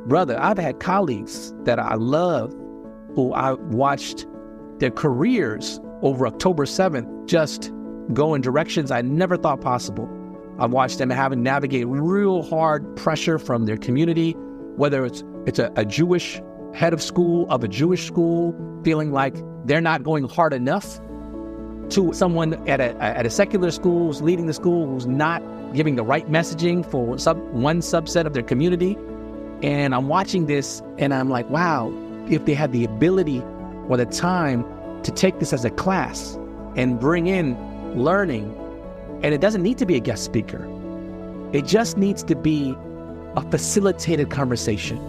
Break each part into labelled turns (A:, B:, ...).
A: brother, I've had colleagues that I love who I watched their careers over October 7th just go in directions I never thought possible. I've watched them having to navigate real hard pressure from their community, whether it's a Jewish head of a Jewish school feeling like they're not going hard enough, to someone at a secular school who's leading the school who's not giving the right messaging for one subset of their community. And I'm watching this and I'm like, wow, if they had the ability or the time to take this as a class and bring in learning, and it doesn't need to be a guest speaker. It just needs to be a facilitated conversation.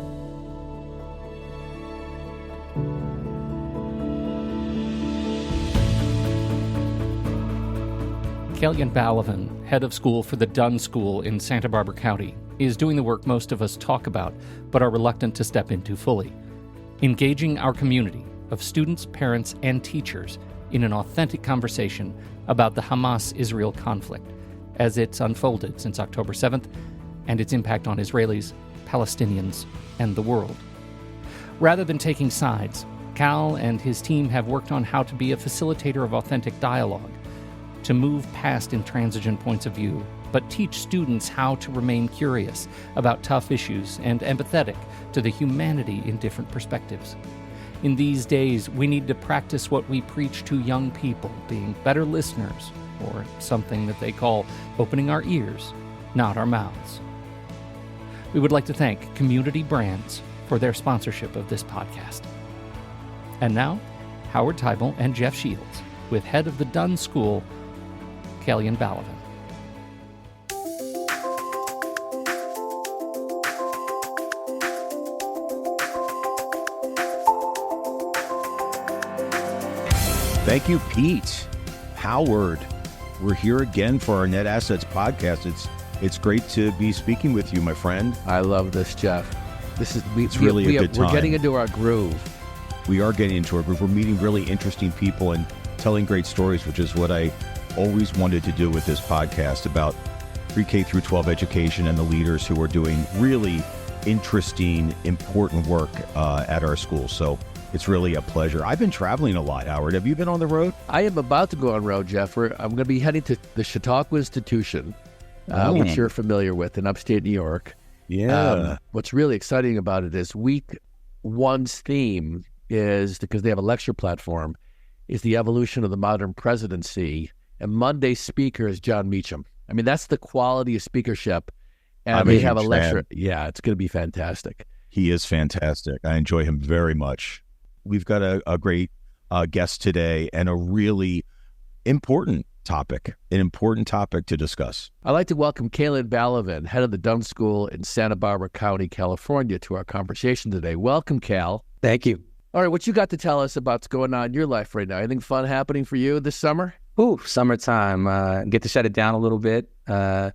B: Sheilds Balavan, head of school for the Dunn School in Santa Barbara County, is doing the work most of us talk about but are reluctant to step into fully. Engaging our community of students, parents, and teachers in an authentic conversation about the Hamas-Israel conflict as it's unfolded since October 7th and its impact on Israelis, Palestinians, and the world. Rather than taking sides, Cal and his team have worked on how to be a facilitator of authentic dialogue, to move past intransigent points of view, but teach students how to remain curious about tough issues and empathetic to the humanity in different perspectives. In these days, we need to practice what we preach to young people, being better listeners, or something that they call opening our ears, not our mouths. We would like to thank Community Brands for their sponsorship of this podcast. And now, Howard Teibel and Jeff Sheilds with head of the Dunn School, Sheilds Balavan.
C: Thank you, Pete. Howard, we're here again for our Net Assets podcast. It's great to be speaking with you, my friend.
A: I love this, Jeff.
C: It's really a good time.
A: We're getting into our groove.
C: We are getting into our groove. We're meeting really interesting people and telling great stories, which is what I always wanted to do with this podcast about pre-K through 12 education and the leaders who are doing really interesting, important work at our school. So it's really a pleasure. I've been traveling a lot, Howard. Have you been on the road?
A: I am about to go on road, Jeff. I'm going to be heading to the Chautauqua Institution, which you're familiar with in upstate New York.
C: Yeah.
A: What's really exciting about it is week one's theme is, because they have a lecture platform, is the evolution of the modern presidency. And Monday's speaker is John Meacham. I mean, that's the quality of speakership. And they have a lecture. Yeah, it's going to be fantastic.
C: He is fantastic. I enjoy him very much. We've got a great guest today and a really important topic to discuss.
A: I'd like to welcome Sheilds Balavan, head of the Dunn School in Santa Barbara County, California, to our conversation today. Welcome, Cal.
D: Thank you.
A: All right, what you got to tell us about what's going on in your life right now? Anything fun happening for you this summer?
D: Ooh, summertime. Get to shut it down a little bit. Get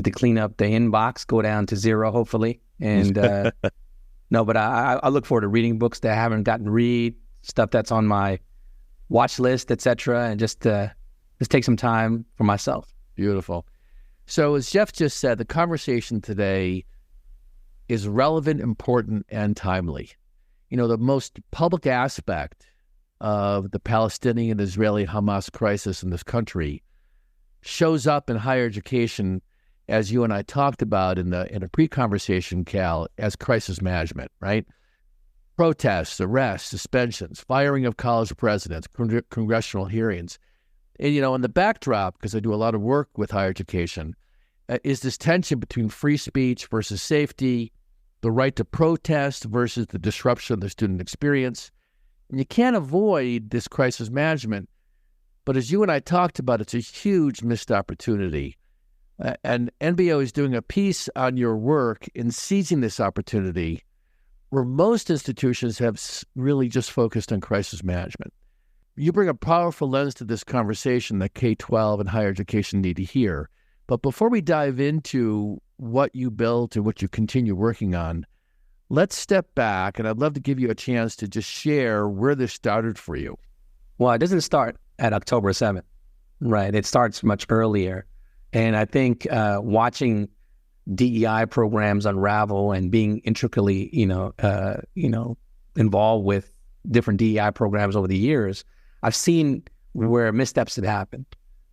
D: to clean up the inbox, go down to zero, hopefully. And no, but I look forward to reading books that I haven't gotten to read, stuff that's on my watch list, etc., and just take some time for myself.
A: Beautiful. So as Jeff just said, the conversation today is relevant, important, and timely. You know, the most public aspect of the Palestinian-Israeli Hamas crisis in this country shows up in higher education, as you and I talked about in a pre-conversation, Cal, as crisis management, right? Protests, arrests, suspensions, firing of college presidents, congressional hearings. And, you know, in the backdrop, because I do a lot of work with higher education, is this tension between free speech versus safety, the right to protest versus the disruption of the student experience. And you can't avoid this crisis management. But as you and I talked about, it's a huge missed opportunity. And NBO is doing a piece on your work in seizing this opportunity, where most institutions have really just focused on crisis management. You bring a powerful lens to this conversation that K-12 and higher education need to hear. But before we dive into what you built and what you continue working on, let's step back, and I'd love to give you a chance to just share where this started for you.
D: Well, it doesn't start at October 7th, right? It starts much earlier. And I think watching DEI programs unravel and being intricately, involved with different DEI programs over the years, I've seen where missteps had happened.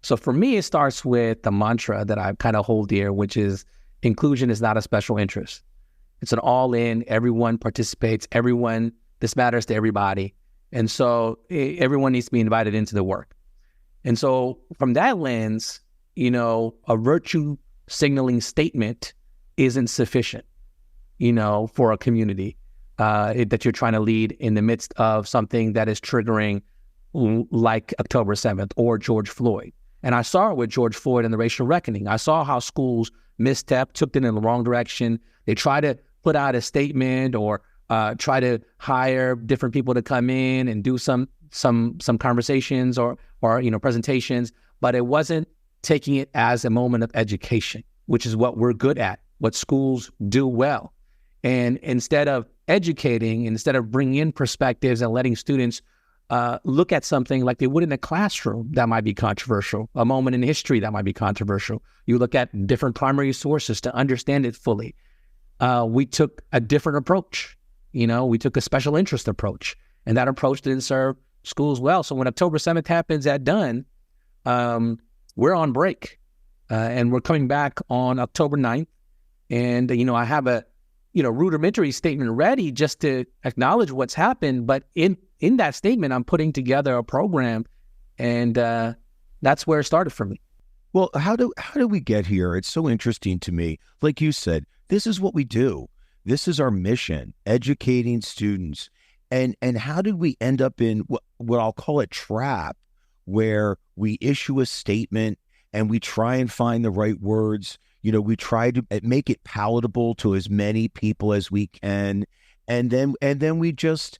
D: So for me, it starts with the mantra that I kind of hold dear, which is inclusion is not a special interest. It's an all-in, everyone participates, this matters to everybody. And so everyone needs to be invited into the work. And so from that lens, a virtue signaling statement isn't sufficient, for a community that you're trying to lead in the midst of something that is triggering like October 7th or George Floyd. And I saw it with George Floyd and the racial reckoning. I saw how schools misstep, took it in the wrong direction. They try to put out a statement or try to hire different people to come in and do some conversations or presentations, but it wasn't taking it as a moment of education, which is what we're good at, what schools do well. And instead of educating, instead of bringing in perspectives and letting students look at something like they would in a classroom that might be controversial, a moment in history that might be controversial, you look at different primary sources to understand it fully. We took a different approach. We took a special interest approach, and that approach didn't serve schools well. So when October 7th happens at Dunn, we're on break, and we're coming back on October 9th. And, I have a, rudimentary statement ready just to acknowledge what's happened. But in that statement, I'm putting together a program, and that's where it started for me.
C: Well, how do we get here? It's so interesting to me. Like you said, this is what we do. This is our mission, educating students. And how did we end up in what I'll call a trap, where we issue a statement and we try and find the right words. We try to make it palatable to as many people as we can, and then we just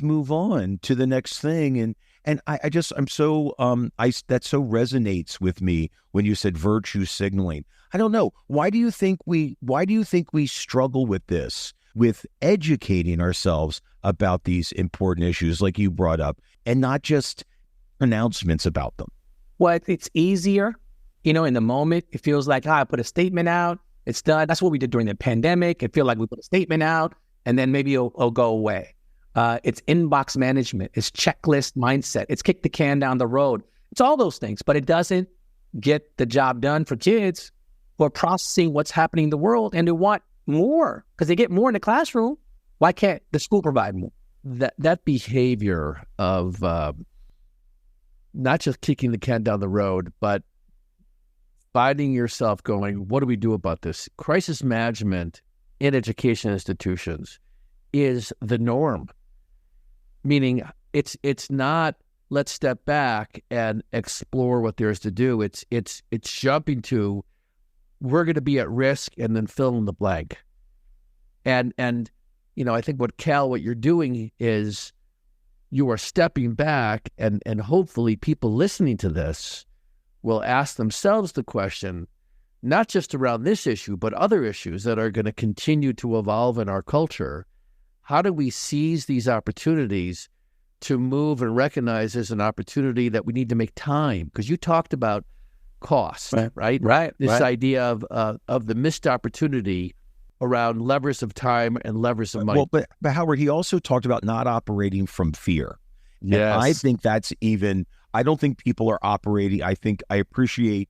C: move on to the next thing. And that so resonates with me when you said virtue signaling. I don't know. Why do you think we struggle with this, with educating ourselves about these important issues like you brought up, and not just pronouncements about them?
D: Well, it's easier. In the moment, it feels like, I put a statement out, it's done. That's what we did during the pandemic. It feels like we put a statement out, and then maybe it'll go away. It's inbox management. It's checklist mindset. It's kick the can down the road. It's all those things, but it doesn't get the job done for kids who are processing what's happening in the world, and they want more because they get more in the classroom. Why can't the school provide more?
A: That behavior of not just kicking the can down the road, but finding yourself going, what do we do about this? Crisis management in education institutions is the norm. Meaning it's not, let's step back and explore what there is to do. It's jumping to, we're going to be at risk, and then fill in the blank. And I think what you're doing is you are stepping back, and hopefully people listening to this will ask themselves the question, not just around this issue, but other issues that are going to continue to evolve in our culture. How do we seize these opportunities to move and recognize as an opportunity that we need to make time? Because you talked about cost, right?
D: Right.
A: This idea of the missed opportunity around levers of time and levers of money.
C: Well, but Howard, he also talked about not operating from fear.
A: Yes.
C: And I think that's I don't think people are operating. I appreciate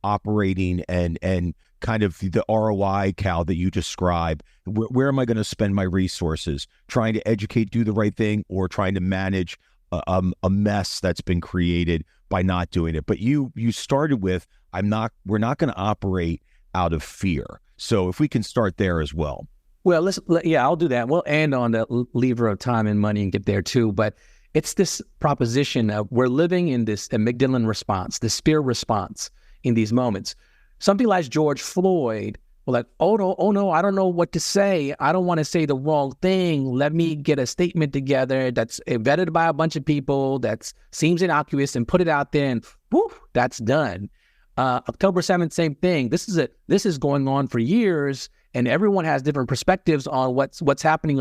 C: operating and kind of the ROI, Cal, that you describe. Where am I going to spend my resources? Trying to educate, do the right thing, or trying to manage a mess that's been created by not doing it. But you started with, we're not going to operate out of fear. So if we can start there as well.
D: Well, I'll do that. We'll end on the lever of time and money and get there too. But it's this proposition of we're living in this amygdalan response, this fear response in these moments. Something like George Floyd, we're like, oh no, I don't know what to say. I don't want to say the wrong thing. Let me get a statement together that's vetted by a bunch of people, that seems innocuous, and put it out there, and whew, that's done. October 7th, same thing. This is going on for years, and everyone has different perspectives on what's happening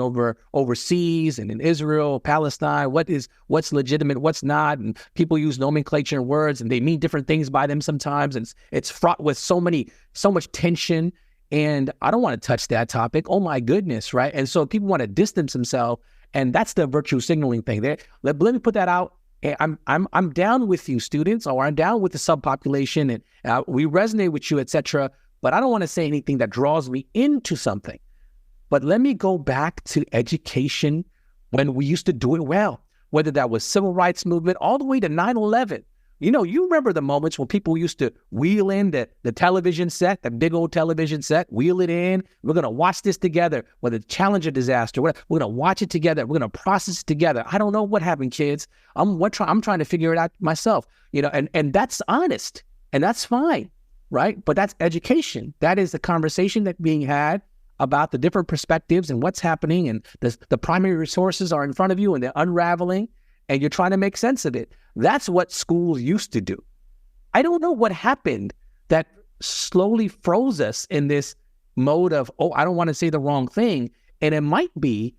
D: overseas and in Israel, Palestine. What's legitimate, what's not, and people use nomenclature and words, and they mean different things by them sometimes. And it's fraught with so much tension And I don't want to touch that topic. Oh my goodness, right? And so people want to distance themselves, and that's the virtue signaling thing. There, let me put that out. I'm down with you, students, or I'm down with the subpopulation, and we resonate with you, etc. But I don't want to say anything that draws me into something. But let me go back to education when we used to do it well, whether that was civil rights movement all the way to 9/11. You know, you remember the moments when people used to wheel in the television set, the big old television set, wheel it in. We're going to watch this together, whether it's Challenger disaster, whatever. We're going to watch it together. We're going to process it together. I don't know what happened, kids. I'm trying to figure it out myself, you know, and that's honest and that's fine, right? But that's education. That is the conversation that's being had about the different perspectives and what's happening, and the primary resources are in front of you and they're unraveling, and you're trying to make sense of it. That's what schools used to do. I don't know what happened that slowly froze us in this mode of, oh, I don't want to say the wrong thing. And it might be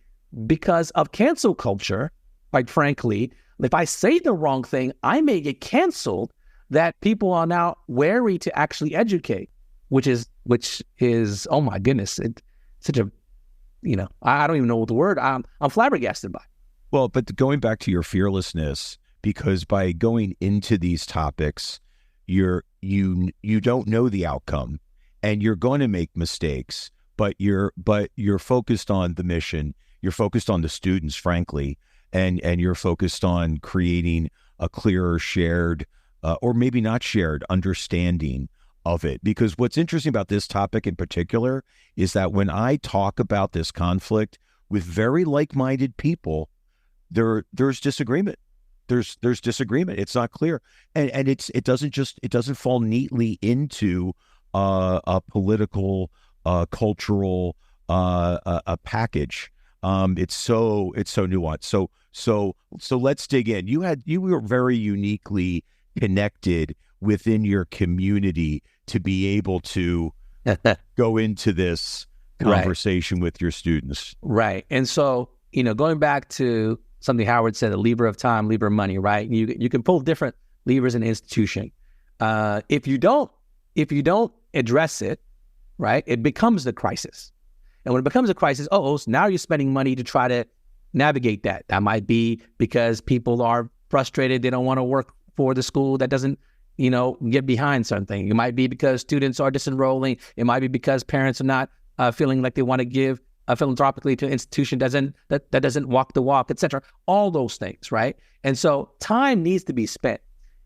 D: because of cancel culture, quite frankly. If I say the wrong thing, I may get canceled, that people are now wary to actually educate, which is, oh my goodness, it's such a, you know, I don't even know what the word, I'm flabbergasted by.
C: Well, but going back to your fearlessness, because by going into these topics, you don't know the outcome, and you're going to make mistakes, but you're focused on the mission, you're focused on the students, frankly, and you're focused on creating a clearer shared, or maybe not shared, understanding of it. Because what's interesting about this topic in particular is that when I talk about this conflict with very like-minded people, there's disagreement. There's disagreement. It's not clear, and it doesn't fall neatly into a political, cultural a package. It's so nuanced. So let's dig in. You were very uniquely connected within your community to be able to go into this conversation with your students. Right.
D: And so, you know, going back to something Howard said, a lever of time, lever of money, right? You can pull different levers in an institution. If you don't address it, right, it becomes the crisis. And when it becomes a crisis, so now you're spending money to try to navigate that. That might be because people are frustrated. They don't want to work for the school that doesn't, you know, get behind something. It might be because students are disenrolling. It might be because parents are not feeling like they want to give philanthropically to an institution that doesn't walk the walk, et cetera. All those things, right? And so time needs to be spent.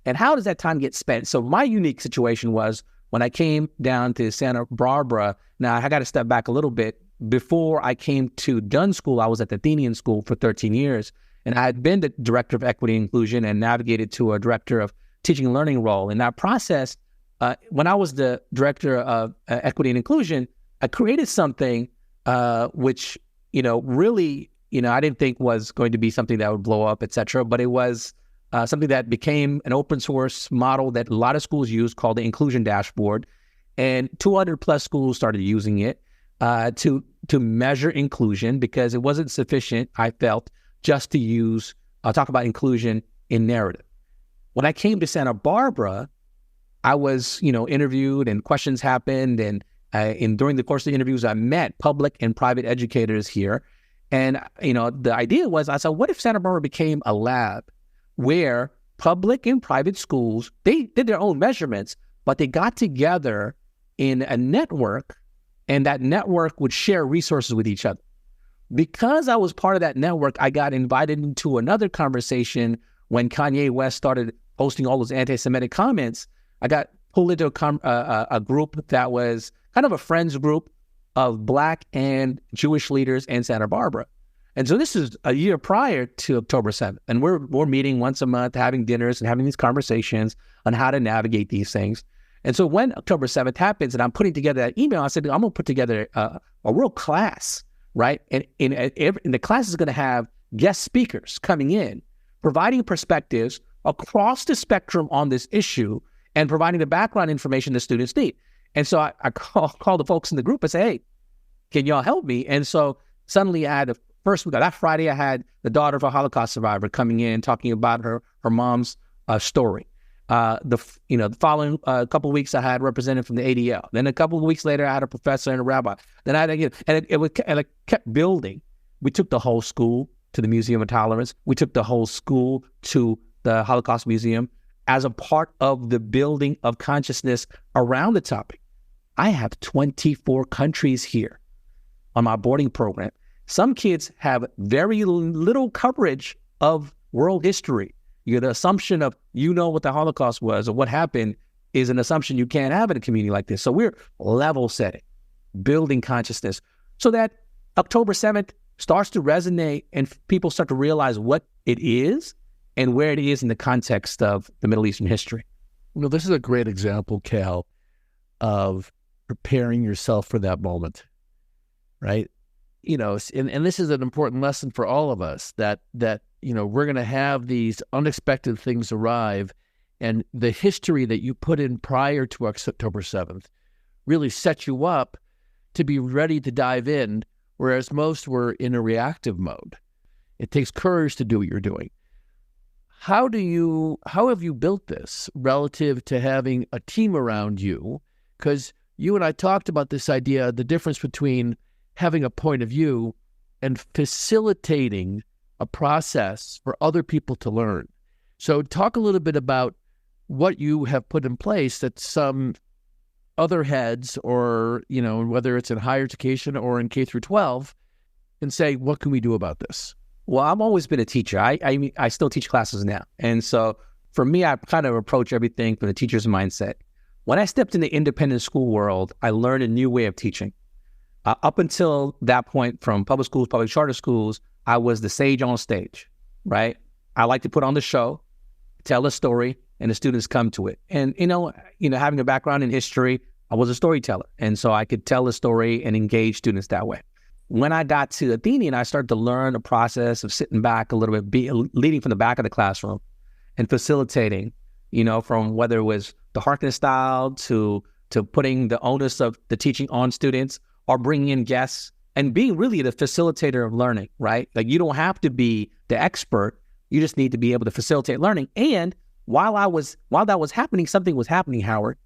D: And how does that time get spent? So my unique situation was when I came down to Santa Barbara. Now, I got to step back a little bit. Before I came to Dunn School, I was at the Athenian School for 13 years. And I had been the director of equity and inclusion and navigated to a director of teaching and learning role. In that process, when I was the director of equity and inclusion, I created something which, you know, really, you know, I didn't think was going to be something that would blow up, et cetera, but it was something that became an open source model that a lot of schools use called the Inclusion Dashboard. And 200 plus schools started using it to measure inclusion, because it wasn't sufficient, I felt, just to talk about inclusion in narrative. When I came to Santa Barbara, I was, you know, interviewed and questions happened. And during the course of the interviews, I met public and private educators here. And, you know, the idea was, I said, what if Santa Barbara became a lab where public and private schools, they did their own measurements, but they got together in a network, and that network would share resources with each other. Because I was part of that network, I got invited into another conversation when Kanye West started posting all those anti-Semitic comments. I got pulled into a group that was kind of a friends group of Black and Jewish leaders in Santa Barbara. And so this is a year prior to October 7th. And we're meeting once a month, having dinners and having these conversations on how to navigate these things. And so when October 7th happens and I'm putting together that email, I said, I'm going to put together a real class, right? And the class is going to have guest speakers coming in, providing perspectives across the spectrum on this issue and providing the background information the students need. And so I called the folks in the group and say, hey, can y'all help me? And so suddenly I had that Friday, I had the daughter of a Holocaust survivor coming in, talking about her mom's story. The following couple of weeks, I had a representative from the ADL. Then a couple of weeks later, I had a professor and a rabbi. Then I had again, and it kept building. We took the whole school to the Museum of Tolerance. We took the whole school to the Holocaust Museum as a part of the building of consciousness around the topic. I have 24 countries here on my boarding program. Some kids have very little coverage of world history. The assumption of what the Holocaust was or what happened is an assumption you can't have in a community like this. So we're level setting, building consciousness so that October 7th starts to resonate and people start to realize what it is and where it is in the context of the Middle Eastern history.
A: This is a great example, Cal, of preparing yourself for that moment, right? And this is an important lesson for all of us that we're going to have these unexpected things arrive, and the history that you put in prior to October 7th really sets you up to be ready to dive in, whereas most were in a reactive mode. It takes courage to do what you're doing. How have you built this relative to having a team around you? Because you and I talked about this idea, the difference between having a point of view and facilitating a process for other people to learn. So talk a little bit about what you have put in place that some other heads or, whether it's in higher education or in K through 12, and say, what can we do about this?
D: Well, I've always been a teacher. I still teach classes now. And so for me, I kind of approach everything from the teacher's mindset. When I stepped in the independent school world, I learned a new way of teaching. Up until that point, from public schools, public charter schools, I was the sage on stage, right? I like to put on the show, tell a story, and the students come to it. And, having a background in history, I was a storyteller. And so I could tell a story and engage students that way. When I got to Athenian, I started to learn the process of sitting back a little bit, leading from the back of the classroom and facilitating, from whether it was the Harkness style to putting the onus of the teaching on students or bringing in guests and being really the facilitator of learning, right? Like you don't have to be the expert. You just need to be able to facilitate learning. And while that was happening, something was happening, Howard.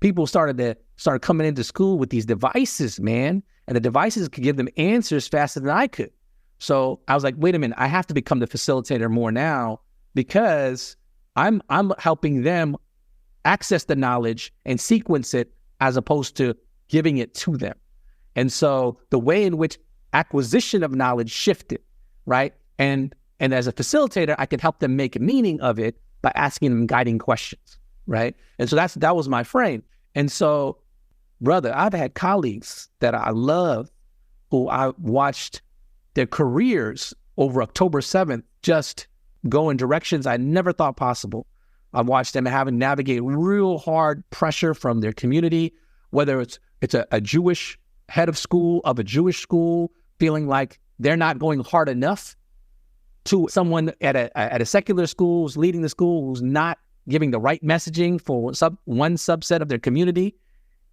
D: People started coming into school with these devices, man. And the devices could give them answers faster than I could. So I was like, wait a minute, I have to become the facilitator more now because I'm helping them access the knowledge and sequence it as opposed to giving it to them. And so the way in which acquisition of knowledge shifted, right? And as a facilitator, I could help them make meaning of it by asking them guiding questions, right? And so that was my frame. And so, brother, I've had colleagues that I love who I watched their careers over October 7th just go in directions I never thought possible. I've watched them having to navigate real hard pressure from their community, whether it's a Jewish head of a Jewish school feeling like they're not going hard enough, to someone at a secular school who's leading the school who's not giving the right messaging for one subset of their community.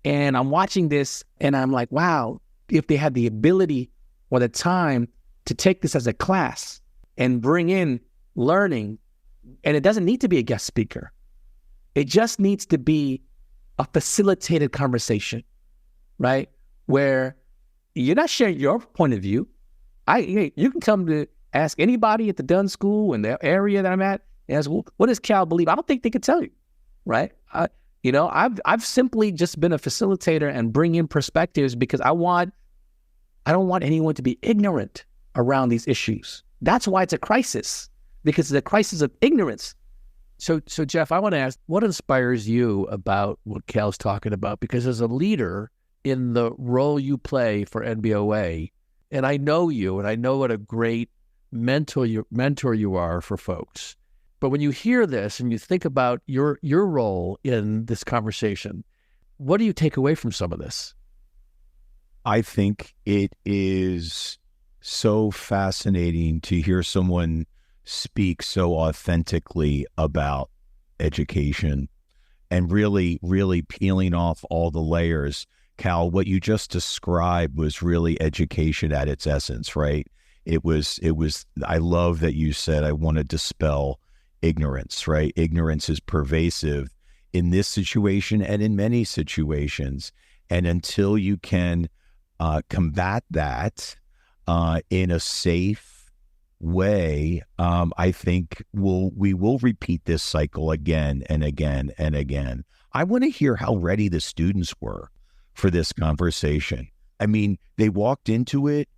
D: And I'm watching this and I'm like, wow, if they had the ability or the time to take this as a class and bring in learning, and it doesn't need to be a guest speaker. It just needs to be a facilitated conversation, right? Where you're not sharing your point of view. You can come to ask anybody at the Dunn School in the area that I'm at and ask, well, what does Cal believe? I don't think they could tell you, right? I've simply just been a facilitator and bring in perspectives because I don't want anyone to be ignorant around these issues. That's why it's a crisis, because it's a crisis of ignorance.
A: So Jeff, I want to ask, what inspires you about what Cal's talking about? Because as a leader in the role you play for NBOA, and I know you, and I know what a great mentor you are for folks. But when you hear this and you think about your role in this conversation, what do you take away from some of this?
C: I think it is so fascinating to hear someone speak so authentically about education and really, really peeling off all the layers. Cal, what you just described was really education at its essence, right? It was, I love that you said, I want to dispel ignorance, right? Ignorance is pervasive in this situation and in many situations. And until you can combat that in a safe way, I think we will repeat this cycle again and again and again. I want to hear how ready the students were for this conversation. I mean, they walked into it.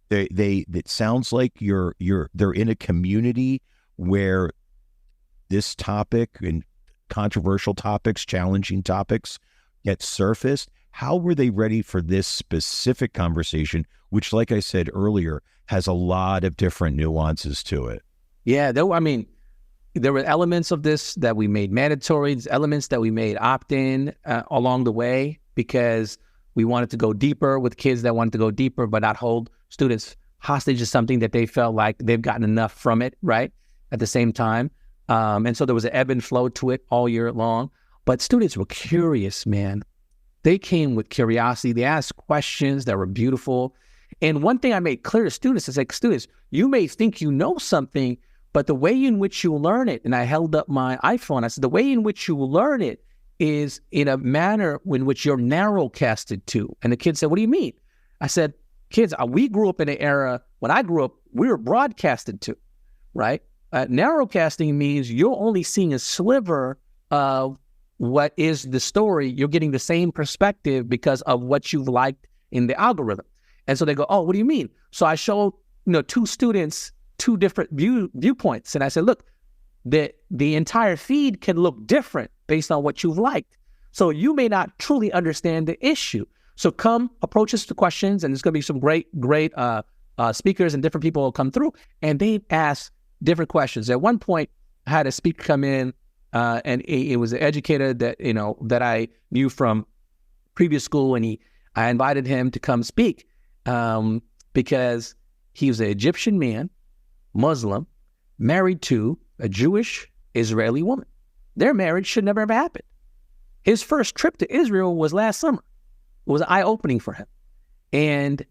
C: It sounds like they're in a community where this topic and controversial topics, challenging topics get surfaced. How were they ready for this specific conversation, which, like I said earlier, has a lot of different nuances to it?
D: Yeah, there were elements of this that we made mandatory, elements that we made opt-in along the way, because we wanted to go deeper with kids that wanted to go deeper, but not hold students hostage to something that they felt like they've gotten enough from it, right? At the same time. And so there was an ebb and flow to it all year long. But students were curious, man. They came with curiosity. They asked questions that were beautiful. And one thing I made clear to students is like, students, you may think you know something, but the way in which you learn it, and I held up my iPhone, I said, the way in which you learn it is in a manner in which you're narrowcasted to. And the kids said, what do you mean? I said, kids, we grew up in an era, when I grew up, we were broadcasted to, right? Narrowcasting means you're only seeing a sliver of what is the story. You're getting the same perspective because of what you've liked in the algorithm. And so they go, oh, what do you mean? So I showed, two students, two different viewpoints. And I said, look, the entire feed can look different based on what you've liked. So you may not truly understand the issue. So come approach us to questions, and there's going to be some great speakers and different people will come through, and they ask different questions. At one point, I had a speaker come in, and it was an educator that that I knew from previous school, and I invited him to come speak because he was an Egyptian man, Muslim, married to a Jewish Israeli woman. Their marriage should never have happened. His first trip to Israel was last summer. It was eye-opening for him. And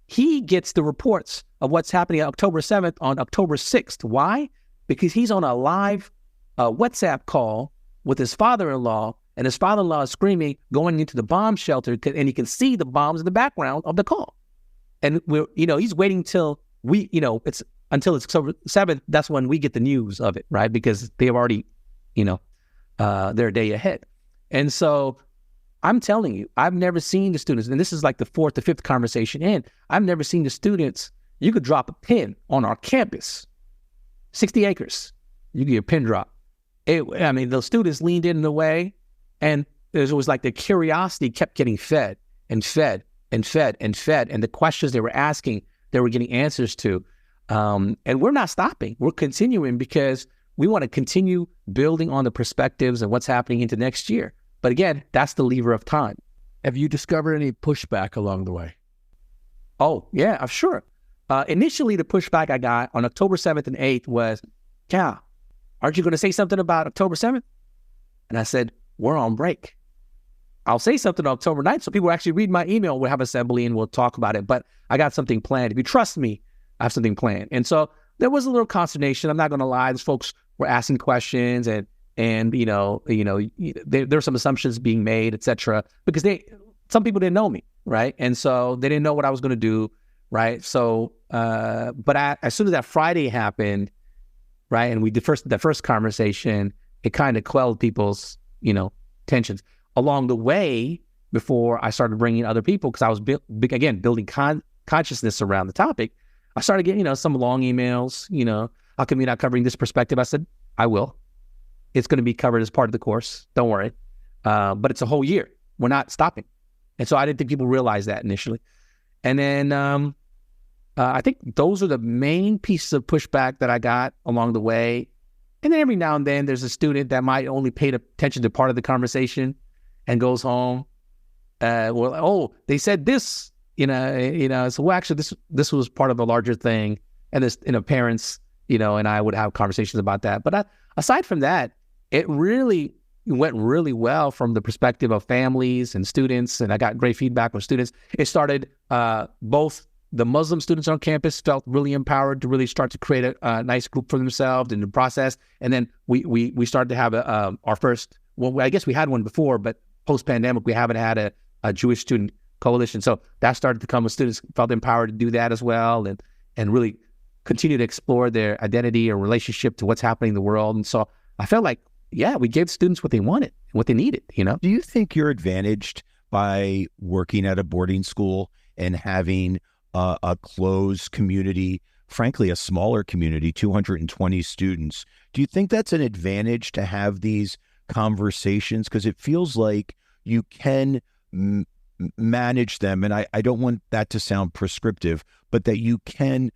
D: he gets the reports of what's happening on October 7th on October 6th. Why? Because he's on a live WhatsApp call with his father-in-law, and his father-in-law is screaming, going into the bomb shelter, and he can see the bombs in the background of the call. And he's waiting till it's October 7th. That's when we get the news of it, right? Because they've already, they're a day ahead. And so I'm telling you, I've never seen the students, and this is like the fourth or fifth conversation in, I've never seen the students, you could drop a pin on our campus, 60 acres, you get a pin drop. The students leaned in the way, and it was like the curiosity kept getting fed and fed and fed and fed, and the questions they were asking, they were getting answers to. And we're not stopping. We're continuing because we want to continue building on the perspectives and what's happening into next year. But again, that's the lever of time.
A: Have you discovered any pushback along the way?
D: Oh, yeah, sure. Initially, the pushback I got on October 7th and 8th was, Cal, aren't you going to say something about October 7th? And I said, we're on break. I'll say something on October 9th, so people actually read my email. We'll have assembly and we'll talk about it. But I got something planned. If you trust me, I have something planned. And so there was a little consternation. I'm not going to lie. Those folks were asking questions, and there were some assumptions being made, et cetera, because some people didn't know me, right? And so they didn't know what I was going to do, right? So, as soon as that Friday happened, right, and we did the first conversation, it kind of quelled people's, tensions. Along the way, before I started bringing other people, because I was building consciousness around the topic, I started getting, some long emails, how come you're not covering this perspective? I said, I will. It's going to be covered as part of the course. Don't worry. But it's a whole year. We're not stopping. And so I didn't think people realized that initially. And then I think those are the main pieces of pushback that I got along the way. And then every now and then there's a student that might only pay attention to part of the conversation and goes home. They said this, so well, actually this was part of a larger thing. And this, parents, and I would have conversations about that. But aside from that, it really went really well from the perspective of families and students, and I got great feedback from students. It started both The Muslim students on campus felt really empowered to really start to create a nice group for themselves in the process. And then we started to have our first, well, I guess we had one before, but post-pandemic, we haven't had a Jewish student coalition. So that started to come with students felt empowered to do that as well, and really continue to explore their identity or relationship to what's happening in the world. And so I felt like, yeah, we gave students what they wanted, what they needed, you know?
C: Do you think you're advantaged by working at a boarding school and having a closed community, frankly, a smaller community, 220 students? Do you think that's an advantage to have these conversations? Because it feels like you can manage them, and I don't want that to sound prescriptive, but that you can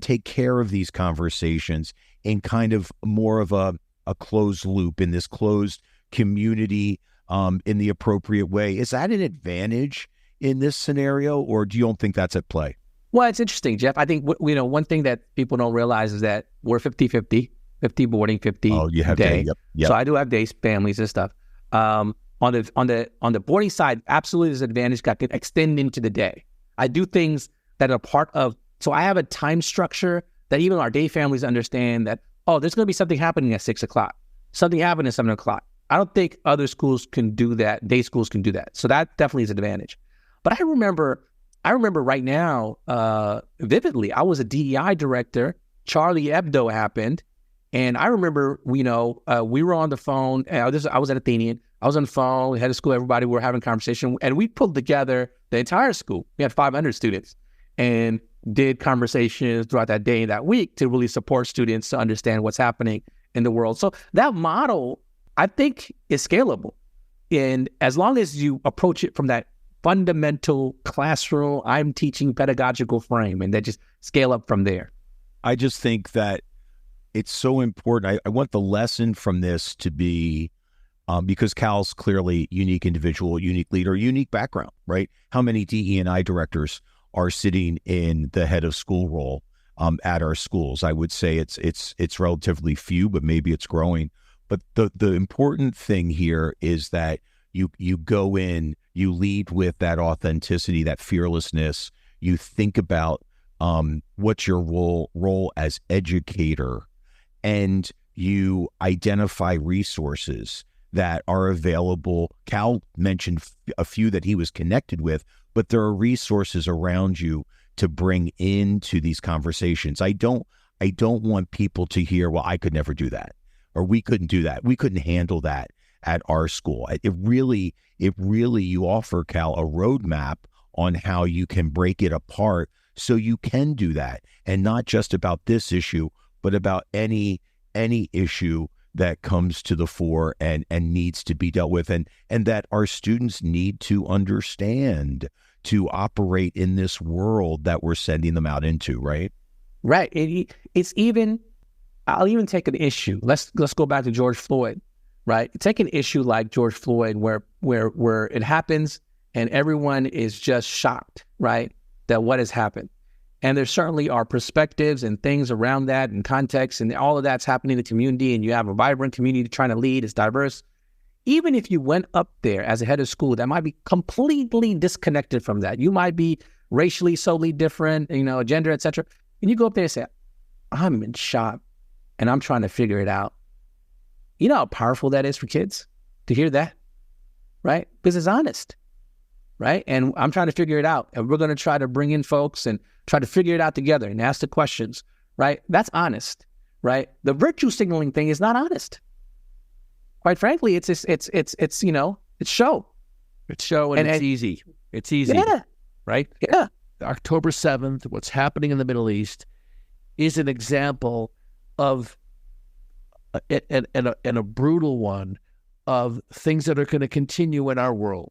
C: take care of these conversations in kind of more of a closed loop, in this closed community, in the appropriate way. Is that an advantage in this scenario, or do you don't think that's at play?
D: Well, it's interesting, Jeff. I think, one thing that people don't realize is that we're 50-50, 50 boarding, 50
C: you have
D: day.
C: Yep.
D: So I do have days, families and stuff. On the boarding side, absolutely there's an advantage that can extend into the day. I do things that are part of, so I have a time structure that even our day families understand that, there's going to be something happening at 6 o'clock, something happening at 7 o'clock. I don't think other schools can do that. Day schools can do that. So that definitely is an advantage. But I remember right now, vividly, I was a DEI director. Charlie Hebdo happened. And I remember, we were on the phone. I was at Athenian. I was on the phone, head of school, everybody, we were having a conversation. And we pulled together the entire school. We had 500 students and did conversations throughout that day and that week to really support students to understand what's happening in the world. So that model, I think, is scalable. And as long as you approach it from that fundamental classroom, I'm teaching pedagogical frame, and then just scale up from there.
C: I just think that it's so important. I want the lesson from this to be, because Cal's clearly unique individual, unique leader, unique background, right? How many DE&I directors are sitting in the head of school role at our schools? I would say it's relatively few, but maybe it's growing. But the important thing here is that you go in, you lead with that authenticity, that fearlessness. You think about what's your role as educator, and you identify resources that are available. Cal mentioned a few that he was connected with, but there are resources around you to bring into these conversations. I don't want people to hear, well, I could never do that, or we couldn't do that. We couldn't handle that at our school. It really, you offer, Cal, a roadmap on how you can break it apart so you can do that. And not just about this issue, but about any issue that comes to the fore and needs to be dealt with, and that our students need to understand to operate in this world that we're sending them out into, right?
D: Right. It's even, I'll even take an issue. Let's go back to George Floyd, right? Take an issue like George Floyd where it happens and everyone is just shocked, right, that what has happened. And there certainly are perspectives and things around that and context, and all of that's happening in the community, and you have a vibrant community trying to lead, it's diverse. Even if you went up there as a head of school, that might be completely disconnected from that. You might be racially solely different, gender, et cetera. And you go up there and say, I'm in shock and I'm trying to figure it out. You know how powerful that is for kids to hear that, right? Because it's honest, right? And I'm trying to figure it out. And we're going to try to bring in folks and try to figure it out together and ask the questions, right? That's honest, right? The virtue signaling thing is not honest. Quite frankly, it's show.
A: It's show, and it's easy. It's easy,
D: yeah,
A: right?
D: Yeah.
A: October 7th, what's happening in the Middle East is an example of and a brutal one of things that are going to continue in our world.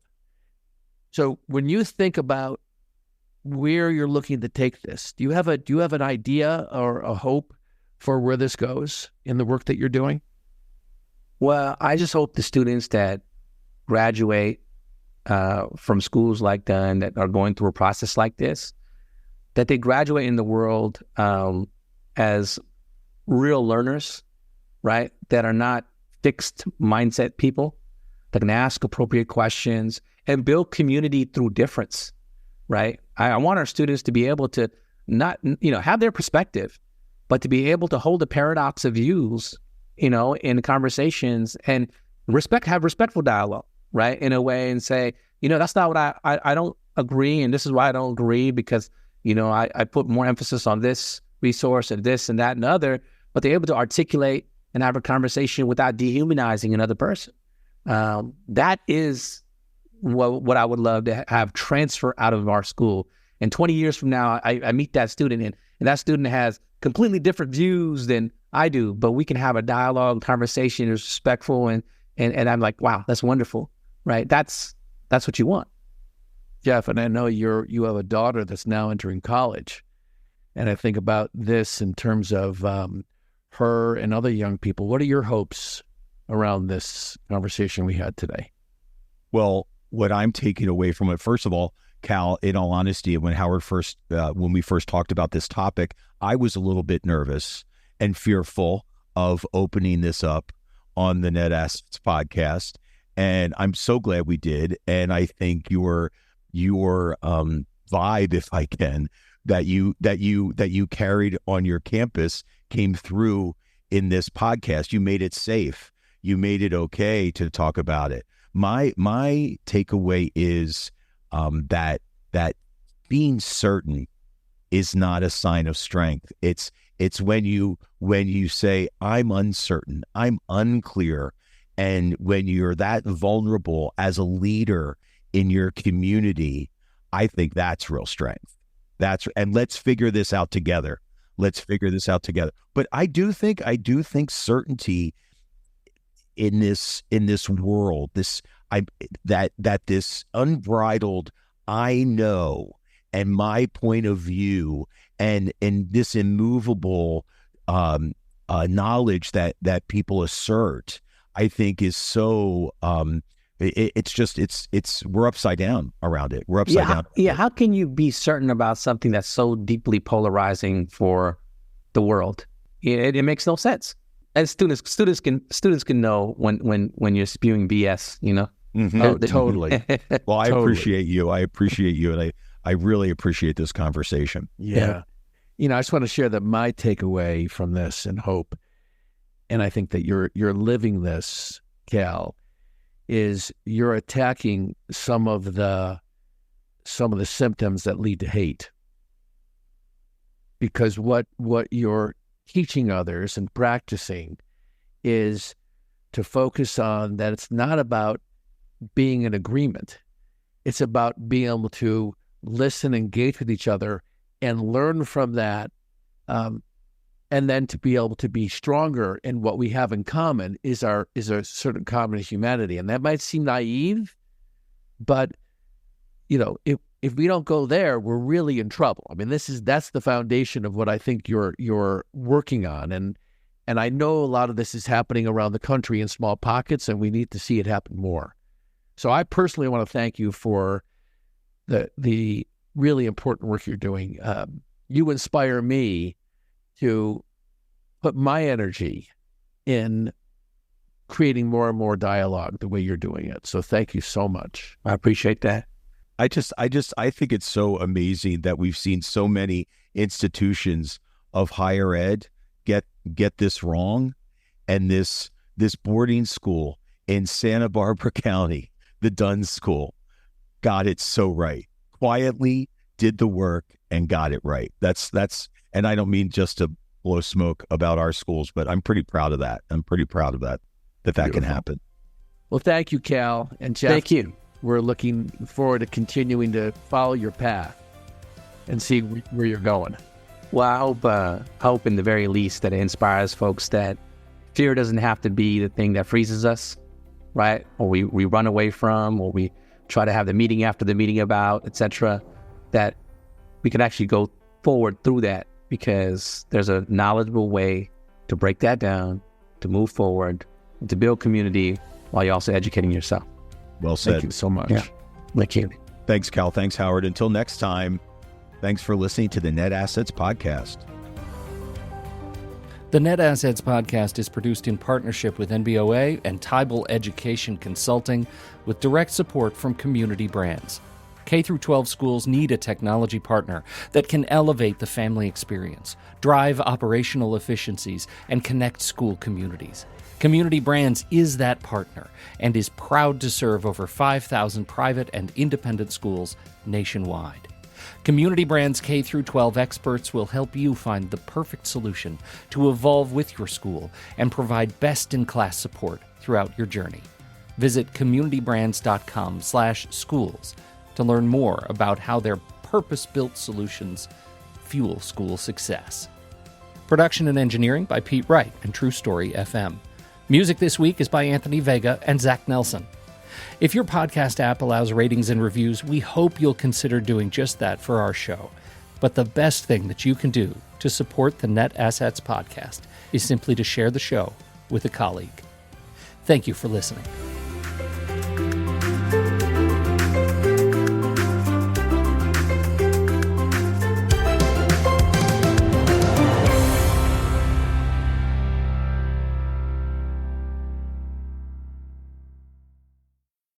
A: So when you think about where you're looking to take this, do you have an idea or a hope for where this goes in the work that you're doing?
D: Well, I just hope the students that graduate from schools like Dunn that are going through a process like this, that they graduate in the world as real learners, right? That are not fixed mindset people, that can ask appropriate questions and build community through difference, right? I want our students to be able to not, have their perspective, but to be able to hold a paradox of views, in conversations and have respectful dialogue, right? In a way, and say, that's not what I don't agree. And this is why I don't agree, because, I put more emphasis on this resource and this and that and other, but they're able to articulate and have a conversation without dehumanizing another person. That is what I would love to have transfer out of our school. And 20 years from now, I meet that student, and that student has completely different views than I do, but we can have a dialogue, conversation is respectful, and I'm like, wow, that's wonderful, right? That's what you want.
A: Jeff, and I know you have a daughter that's now entering college, and I think about this in terms of her and other young people. What are your hopes around this conversation we had today?
C: Well, what I'm taking away from it, first of all, Cal, in all honesty, when we first talked about this topic, I was a little bit nervous and fearful of opening this up on the Net Assets podcast, and I'm so glad we did. And I think your vibe, if I can, that you carried on your campus came through in this podcast. You made it safe. You made it okay to talk about it. My takeaway is that being certain is not a sign of strength. It's when you say, I'm uncertain, I'm unclear, and when you're that vulnerable as a leader in your community, I think that's real strength. And let's figure this out together. But I do think certainty in this world, this unbridled I know and my point of view and this immovable knowledge that people assert, I think is so we're upside down around it. We're upside down.
D: Yeah. How can you be certain about something that's so deeply polarizing for the world? It makes no sense. And students can know when you're spewing BS,
A: Mm-hmm. Oh, totally.
C: Well, I appreciate you. And I really appreciate this conversation.
A: Yeah. I just want to share that my takeaway from this and hope, and I think that you're living this, Cal, is you're attacking some of the symptoms that lead to hate. Because what you're teaching others and practicing is to focus on that it's not about being in agreement. It's about being able to listen, engage with each other, and learn from that, and then to be able to be stronger in what we have in common is our certain common humanity. And that might seem naive, but if we don't go there, we're really in trouble. I mean, that's the foundation of what I think you're working on, and I know a lot of this is happening around the country in small pockets, and we need to see it happen more. So I personally want to thank you for the really important work you're doing. You inspire me to put my energy in creating more and more dialogue the way you're doing it. So thank you so much.
D: I appreciate that.
C: I think it's so amazing that we've seen so many institutions of higher ed get this wrong, and this boarding school in Santa Barbara County, the Dunn School, got it so right. Quietly did the work and got it right. That's and I don't mean just to blow smoke about our schools, but I'm pretty proud of that. That can happen.
A: Well, thank you, Cal and Jeff.
D: Thank you.
A: We're looking forward to continuing to follow your path and see where you're going.
D: Well, I hope in the very least that it inspires folks that fear doesn't have to be the thing that freezes us, right? Or we run away from, or we try to have the meeting after the meeting about, etc. That we can actually go forward through that, because there's a knowledgeable way to break that down, to move forward, and to build community while you're also educating yourself.
C: Well said.
A: Thank you so much.
D: Yeah. Thank you.
C: Thanks, Cal. Thanks, Howard. Until next time, thanks for listening to the Net Assets Podcast.
B: The Net Assets Podcast is produced in partnership with NBOA and Teibel Education Consulting, with direct support from Community Brands. K-12 schools need a technology partner that can elevate the family experience, drive operational efficiencies, and connect school communities. Community Brands is that partner and is proud to serve over 5,000 private and independent schools nationwide. Community Brands K-12 experts will help you find the perfect solution to evolve with your school and provide best-in-class support throughout your journey. Visit communitybrands.com/schools to learn more about how their purpose-built solutions fuel school success. Production and engineering by Pete Wright and True Story FM. Music this week is by Anthony Vega and Zach Nelson. If your podcast app allows ratings and reviews, we hope you'll consider doing just that for our show. But the best thing that you can do to support the Net Assets podcast is simply to share the show with a colleague. Thank you for listening.